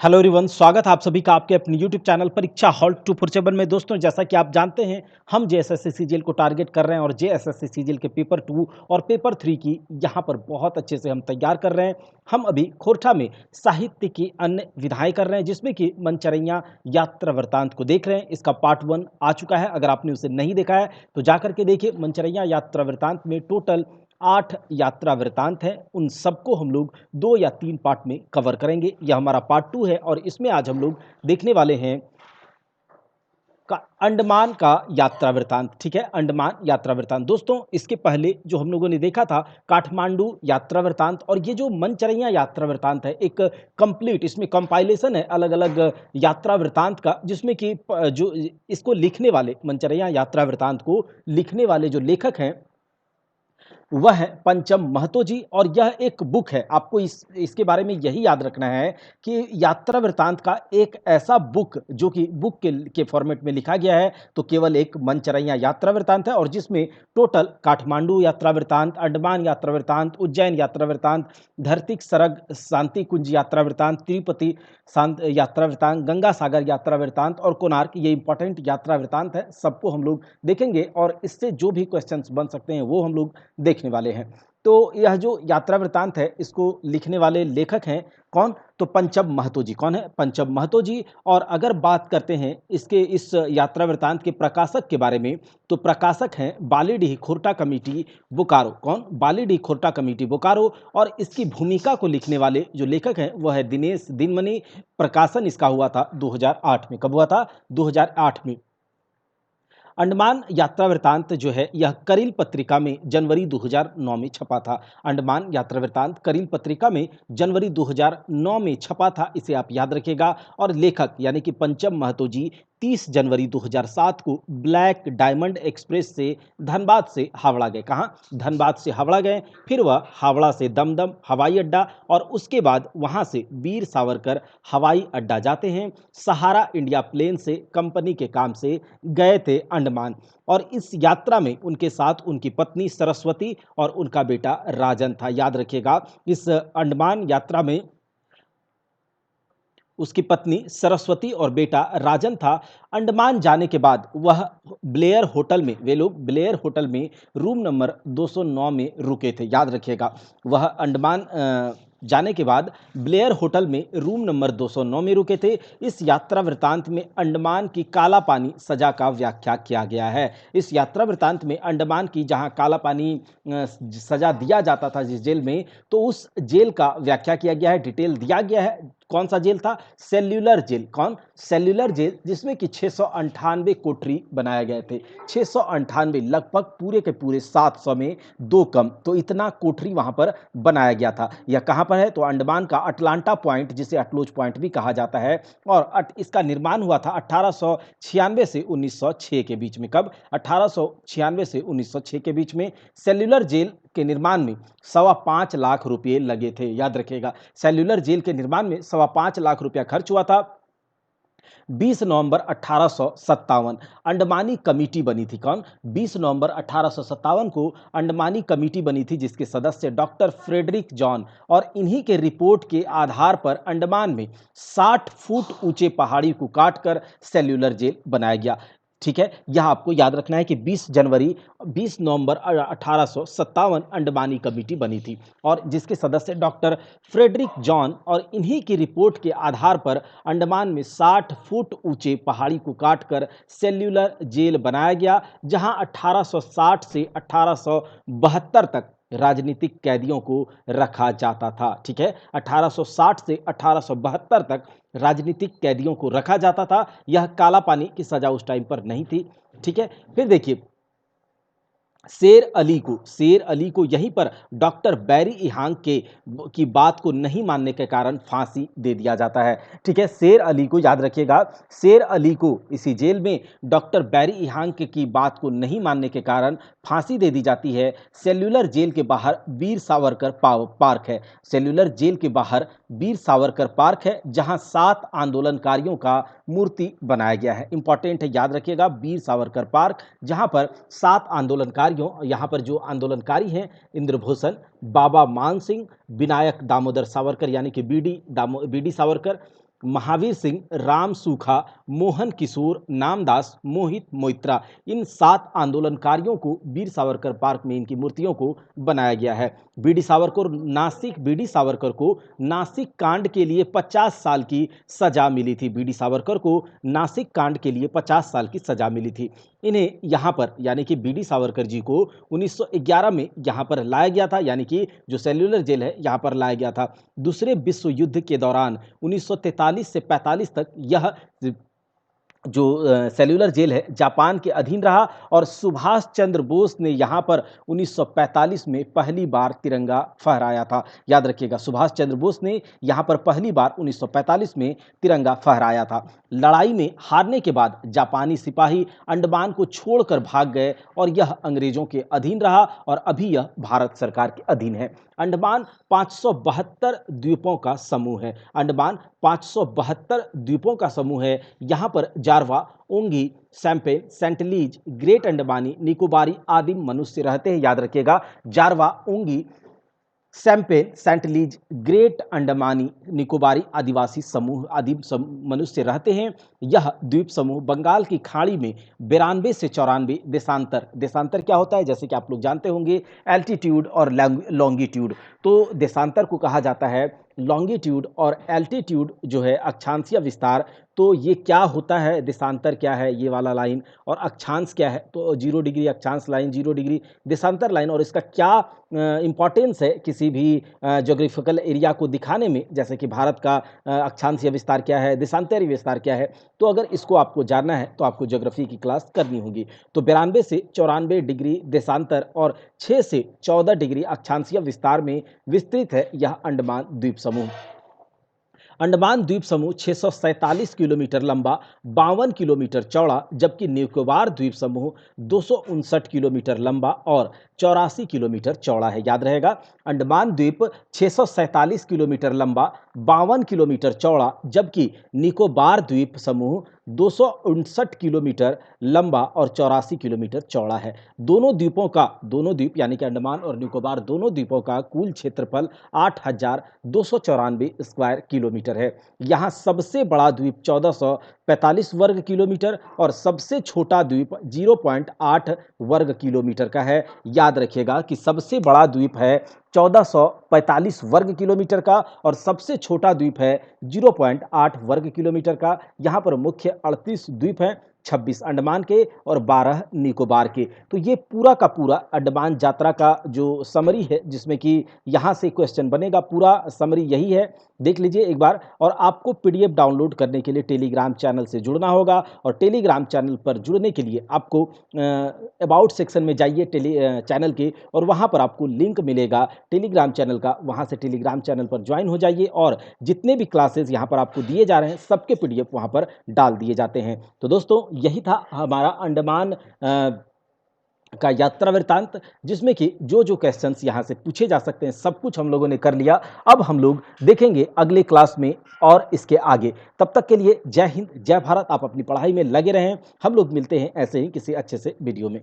Hello everyone, स्वागत है आप सभी का आपके अपने यूट्यूब चैनल परीक्षा हॉल 247 में। दोस्तों, जैसा कि आप जानते हैं, हम जेएसएससी सीजीएल को टारगेट कर रहे हैं और जेएसएससी सीजीएल के पेपर 2 और पेपर 3 की यहाँ पर बहुत अच्छे से हम तैयार कर रहे हैं। हम अभी खोरठा में साहित्य की अन्य विधाएं कर रहे हैं, जिसमें कि मनचरैया यात्रा वृत्तांत को देख रहे हैं। इसका पार्ट 1 आ चुका है। अगर आपने उसे नहीं देखा है तो जाकर के देखिए। मनचरैया यात्रा वृत्तांत में टोटल 8 यात्रा वृत्तांत हैं। उन सबको हम लोग 2 या 3 पार्ट में कवर करेंगे। यह हमारा पार्ट 2 है और इसमें आज हम लोग देखने वाले हैं अंडमान का यात्रा वृत्तांत। ठीक है, अंडमान यात्रा वृत्तांत। दोस्तों, इसके पहले जो हम लोगों ने देखा था काठमांडू यात्रा वृत्तांत, और ये जो मनचरैया यात्रा वृत्तांत है एक कंप्लीट, इसमें कंपाइलेशन है अलग अलग यात्रा वृत्तांत का, जिसमें कि जो इसको लिखने वाले, मनचरैया यात्रा वृत्तांत को लिखने वाले जो लेखक हैं वह है पंचम महतो जी। और यह एक बुक है। आपको इसके बारे में यही याद रखना है कि यात्रा वृत्तांत का एक ऐसा बुक जो कि बुक के फॉर्मेट में लिखा गया है तो केवल एक मनचरैया यात्रा वृत्तांत है, और जिसमें टोटल काठमांडू यात्रा वृत्तांत, अंडमान यात्रा वृत्तांत, उज्जैन यात्रा वृत्तांत, धरती सरग शांति कुंज यात्रा वृत्तांत, तिरुपति शांत यात्रा वृत्तांत, गंगा सागर यात्रा वृत्तांत और कोणार्क, ये इंपॉर्टेंट यात्रा वृत्तांत है। सबको हम लोग देखेंगे और इससे जो भी क्वेश्चंस बन सकते हैं वो हम लोग देखने वाले हैं। तो यह जो यात्रा वृत्तांत है इसको लिखने वाले लेखक हैं कौन? तो पंचम महतो जी। कौन है? पंचम महतो जी। और अगर बात करते हैं इसके इस यात्रा वृत्तांत के प्रकाशक के बारे में, तो प्रकाशक हैं बालीडीह खोरठा कमेटी बोकारो। कौन? बालीडीह खोरठा कमेटी बोकारो। और इसकी भूमिका को लिखने वाले जो लेखक हैं वह है दिनेश दिनमणि। प्रकाशन इसका हुआ था 2008 में। कब हुआ था? 2008 में। अंडमान यात्रा वृत्तांत जो है यह करील पत्रिका में जनवरी 2009 में छपा था। अंडमान यात्रा वृत्तांत करील पत्रिका में जनवरी 2009 में छपा था, इसे आप याद रखिएगा। और लेखक यानी कि पंचम महतो जी 30 जनवरी 2007 को ब्लैक डायमंड एक्सप्रेस से धनबाद से हावड़ा गए। कहाँ? धनबाद से हावड़ा गए। फिर वह हावड़ा से दमदम हवाई अड्डा और उसके बाद वहां से वीर सावरकर हवाई अड्डा जाते हैं। सहारा इंडिया प्लेन से कंपनी के काम से गए थे अंडमान। और इस यात्रा में उनके साथ उनकी पत्नी सरस्वती और उनका बेटा राजन था। याद रखिएगा, इस अंडमान यात्रा में उसकी पत्नी सरस्वती और बेटा राजन था। अंडमान जाने के बाद वह ब्लेयर होटल में, वे लोग ब्लेयर होटल में रूम नंबर 209 में रुके थे। याद रखिएगा, वह अंडमान जाने के बाद ब्लेयर होटल में रूम नंबर 209 में रुके थे। इस यात्रा वृत्तांत में अंडमान की काला पानी सजा का व्याख्या किया गया है। इस यात्रा वृत्तांत में अंडमान की जहां काला पानी सजा दिया जाता था जिस जेल में, तो उस जेल का व्याख्या किया गया है, डिटेल दिया गया है। कौन सा जेल था? Cellular jail. कौन? सेल्यूलर जेल, जिसमें कि 698 कोठरी बनाए गए थे। 698, लगभग पूरे के पूरे 700 में 2 कम, तो इतना कोठरी वहां पर बनाया गया था। यह कहां पर है? तो अंडमान का अटलांटा पॉइंट, जिसे अटलोच पॉइंट भी कहा जाता है। और इसका निर्माण हुआ था 1896 से 1906 के बीच में। कब? 1896 से 1906 के बीच में। सेल्यूलर जेल के निर्माण में 5.25 लाख रुपए लगे थे। याद रखिएगा, सेल्यूलर जेल के निर्माण में 5.25 लाख रुपया खर्च हुआ था। 20 नवंबर 1857 अंडमानी कमेटी बनी थी। कौन? 20 नवंबर 1857 को अंडमानी कमेटी बनी थी, जिसके सदस्य डॉक्टर फ्रेडरिक जॉन। और इन्हीं के रिपोर्ट के आधार पर अंडमान में 60 फुट ऊंचे पहाड़ी को काटकर सेल्यूलर जेल बनाया गया। ठीक है, यह आपको याद रखना है कि 20 नवंबर 1857 अंडमानी कमेटी बनी थी और जिसके सदस्य डॉक्टर फ्रेडरिक जॉन, और इन्हीं की रिपोर्ट के आधार पर अंडमान में 60 फुट ऊंचे पहाड़ी को काटकर सेल्यूलर जेल बनाया गया, जहां 1860 से 1872 तक राजनीतिक कैदियों को रखा जाता था। ठीक है, 1860 से 1872 तक राजनीतिक कैदियों को रखा जाता था। यह काला पानी की सजा उस टाइम पर नहीं थी। ठीक है, फिर देखिए, शेर अली को यहीं पर डॉक्टर बैरी इहांग के की बात को नहीं मानने के कारण फांसी दे दिया जाता है। ठीक है, शेर अली को याद रखिएगा, शेर अली को इसी जेल में डॉक्टर बैरी इहांग की बात को नहीं मानने के कारण फांसी दे दी जाती है। सेल्यूलर जेल के बाहर वीर सावरकर पार्क है। सेल्यूलर जेल के बाहर वीर सावरकर पार्क है, जहां 7 आंदोलनकारियों का मूर्ति बनाया गया है। इंपॉर्टेंट है, याद रखिएगा, वीर सावरकर पार्क, जहां पर 7 आंदोलनकारियों, यहाँ पर जो आंदोलनकारी हैं इंद्रभूषण, बाबा मान सिंह, विनायक दामोदर सावरकर यानी कि बीडी सावरकर, महावीर सिंह, राम सूखा, मोहन किशोर, नामदास, मोहित मोइत्रा, इन 7 आंदोलनकारियों को वीर सावरकर पार्क में इनकी मूर्तियों को बनाया गया है। बीडी सावरकर को नासिक कांड के लिए 50 साल की सजा मिली थी। बीडी सावरकर को नासिक कांड के लिए 50 साल की सजा मिली थी। इन्हें यहाँ पर यानी कि बीडी सावरकर जी को 1911 में यहाँ पर लाया गया था, यानी कि जो सेल्यूलर जेल है यहाँ पर लाया गया था। दूसरे विश्व युद्ध के दौरान 1943 से 45 तक यह जो सेल्यूलर जेल है जापान के अधीन रहा और सुभाष चंद्र बोस ने यहाँ पर 1945 में पहली बार तिरंगा फहराया था। याद रखिएगा, सुभाष चंद्र बोस ने यहाँ पर पहली बार 1945 में तिरंगा फहराया था। लड़ाई में हारने के बाद जापानी सिपाही अंडमान को छोड़कर भाग गए और यह अंग्रेजों के अधीन रहा और अभी यह भारत सरकार के अधीन है। अंडमान 572 द्वीपों का समूह है। अंडमान 572 द्वीपों का समूह है। यहाँ पर जारवा, ओंगी, सैम्पेन, सेंटलीज, ग्रेट अंडमानी, निकोबारी आदि मनुष्य रहते हैं। याद रखिएगा, जारवा, ओंगी, सैम्पेन, सेंटलीज, ग्रेट अंडमानी, निकोबारी आदिवासी समूह आदि मनुष्य रहते हैं। यह द्वीप समूह बंगाल की खाड़ी में 92 से 94 देशांतर क्या होता है, जैसे कि आप लोग जानते होंगे, एल्टीट्यूड और लॉन्गिट्यूड। तो देशांतर को कहा जाता है लॉन्गिट्यूड, और एल्टीट्यूड जो है अक्षांशीय विस्तार। तो ये क्या होता है, देशांतर क्या है, ये वाला लाइन, और अक्षांश क्या है, तो 0 डिग्री अक्षांश लाइन, 0 डिग्री देशांतर लाइन, और इसका क्या इंपॉर्टेंस है किसी भी ज्योग्राफिकल एरिया को दिखाने में, जैसे कि भारत का अक्षांशीय विस्तार क्या है, देशांतरीय विस्तार क्या है। तो अगर इसको आपको जानना है तो आपको ज्योग्राफी की क्लास करनी होगी। तो 92 से 94 डिग्री देशांतर और 6 से 14 डिग्री अक्षांशीय विस्तार में विस्तृत है यह अंडमान द्वीप समूह। अंडमान द्वीप समूह 647 किलोमीटर लंबा, 52 किलोमीटर चौड़ा, जबकि निकोबार द्वीप समूह 259 किलोमीटर लंबा और 84 किलोमीटर चौड़ा है। याद रहेगा, अंडमान द्वीप 647 किलोमीटर लंबा, 52 किलोमीटर चौड़ा, जबकि निकोबार द्वीप समूह 259 किलोमीटर लंबा और 84 किलोमीटर चौड़ा है। दोनों द्वीप यानी कि अंडमान और निकोबार दोनों द्वीपों का कुल क्षेत्रफल 8,294 स्क्वायर किलोमीटर है। यहाँ सबसे बड़ा द्वीप 1445 वर्ग किलोमीटर और सबसे छोटा द्वीप 0.8 वर्ग किलोमीटर का है। याद रखिएगा कि सबसे बड़ा द्वीप है 1445 वर्ग किलोमीटर का और सबसे छोटा द्वीप है 0.8 वर्ग किलोमीटर का। यहाँ पर मुख्य 38 द्वीप हैं, 26 अंडमान के और 12 निकोबार के। तो ये पूरा का पूरा अंडमान यात्रा का जो समरी है, जिसमें कि यहाँ से क्वेश्चन बनेगा, पूरा समरी यही है, देख लीजिए एक बार। और आपको पीडीएफ डाउनलोड करने के लिए टेलीग्राम चैनल से जुड़ना होगा, और टेलीग्राम चैनल पर जुड़ने के लिए आपको अबाउट सेक्शन में जाइए चैनल के, और वहाँ पर आपको लिंक मिलेगा टेलीग्राम चैनल का, वहाँ से टेलीग्राम चैनल पर ज्वाइन हो जाइए और जितने भी क्लासेस यहाँ पर आपको दिए जा रहे हैं सबके पीडीएफ वहाँ पर डाल दिए जाते हैं। तो दोस्तों, यही था हमारा अंडमान का यात्रा वृत्तांत, जिसमें कि जो जो क्वेश्चंस यहाँ से पूछे जा सकते हैं सब कुछ हम लोगों ने कर लिया। अब हम लोग देखेंगे अगले क्लास में और इसके आगे। तब तक के लिए जय हिंद, जय भारत। आप अपनी पढ़ाई में लगे रहें। हम लोग मिलते हैं ऐसे ही किसी अच्छे से वीडियो में।